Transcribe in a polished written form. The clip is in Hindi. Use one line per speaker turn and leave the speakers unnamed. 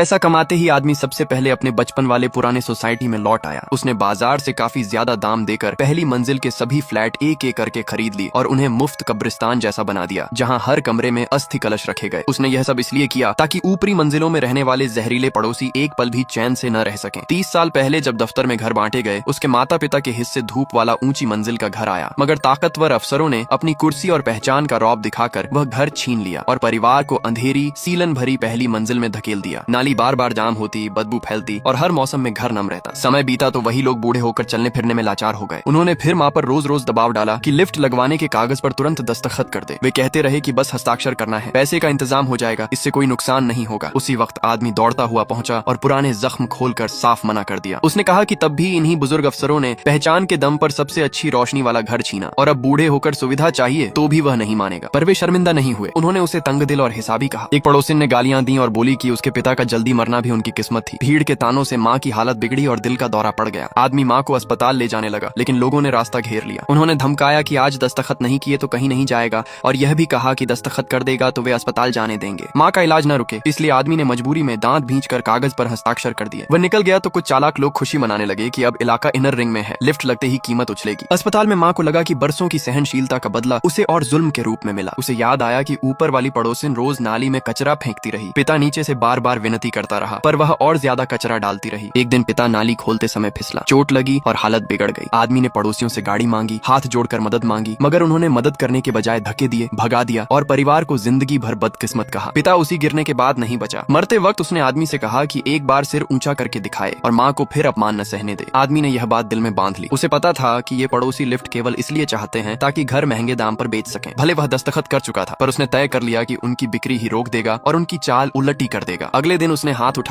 पैसा कमाते ही आदमी सबसे पहले अपने बचपन वाले पुराने सोसाइटी में लौट आया। उसने बाजार से काफी ज्यादा दाम देकर पहली मंजिल के सभी फ्लैट एक एक करके खरीद ली और उन्हें मुफ्त कब्रिस्तान जैसा बना दिया, जहां हर कमरे में अस्थि कलश रखे गए। उसने यह सब इसलिए किया ताकि ऊपरी मंजिलों में रहने वाले जहरीले पड़ोसी एक पल भी चैन से न रह सकें। 30 साल पहले जब दफ्तर में घर बांटे गए, उसके माता पिता के हिस्से धूप वाला ऊंची मंजिल का घर आया, मगर ताकतवर अफसरों ने अपनी कुर्सी और पहचान का रौब दिखाकर वह घर छीन लिया और परिवार को अंधेरी सीलन भरी पहली मंजिल में धकेल दिया। नाली बार बार जाम होती, बदबू फैलती और हर मौसम में घर नम रहता। समय बीता तो वही लोग बूढ़े होकर चलने फिरने में लाचार हो गए। उन्होंने फिर माँ पर रोज रोज दबाव डाला कि लिफ्ट लगवाने के कागज पर तुरंत दस्तखत कर दे। वे कहते रहे कि बस हस्ताक्षर करना है, पैसे का इंतजाम हो जाएगा, इससे कोई नुकसान नहीं होगा। उसी वक्त आदमी दौड़ता हुआ पहुंचा और पुराने जख्म खोलकर साफ मना कर दिया। उसने कहा कि तब भी इन्हीं बुजुर्ग अफसरों ने पहचान के दम पर सबसे अच्छी रोशनी वाला घर छीना और अब बूढ़े होकर सुविधा चाहिए तो भी वह नहीं मानेगा। पर वे शर्मिंदा नहीं हुए। उन्होंने उसे तंग दिल और हिसाबी कहा। एक पड़ोसिन ने गालियां दी और बोली कि उसके पिता का जल्दी मरना भी उनकी किस्मत थी। भीड़ के तानों से माँ की हालत बिगड़ी और दिल का दौरा पड़ गया। आदमी माँ को अस्पताल ले जाने लगा, लेकिन लोगों ने रास्ता घेर लिया। उन्होंने धमकाया कि आज दस्तखत नहीं किए तो कहीं नहीं जाएगा और यह भी कहा कि दस्तखत कर देगा तो वे अस्पताल जाने देंगे। माँ का इलाज न रुके, इसलिए आदमी ने मजबूरी में दांत भींचकर कागज पर हस्ताक्षर कर दिए। वह निकल गया तो कुछ चालाक लोग खुशी मनाने लगे कि अब इलाका इनर रिंग में है, लिफ्ट लगते ही कीमत उछलेगी। अस्पताल में माँ को लगा कि बरसों की सहनशीलता का बदला उसे और जुल्म के रूप में मिला। उसे याद आया कि ऊपर वाली पड़ोसिन रोज नाली में कचरा फेंकती रही। पिता नीचे से बार बार विनती करता रहा, पर वह और ज्यादा कचरा डालती रही। एक दिन पिता नाली खोलते समय फिसला, चोट लगी और हालत बिगड़ गई। आदमी ने पड़ोसियों से गाड़ी मांगी, हाथ जोड़कर मदद मांगी, मगर उन्होंने मदद करने के बजाय धक्के दिए, भगा दिया और परिवार को जिंदगी भर बदकिस्मत कहा। पिता उसी गिरने के बाद नहीं बचा। मरते वक्त उसने आदमी से कहा कि एक बार सिर ऊंचा करके दिखाए और माँ को फिर अपमान न सहने दे। आदमी ने यह बात दिल में बांध ली। उसे पता था कि ये पड़ोसी लिफ्ट केवल इसलिए चाहते हैं ताकि घर महंगे दाम पर बेच सकें। भले वह दस्तखत कर चुका था, पर उसने तय कर लिया कि उनकी बिक्री ही रोक देगा और उनकी चाल उलटी कर देगा। अगले दिन उसने हाथ उठा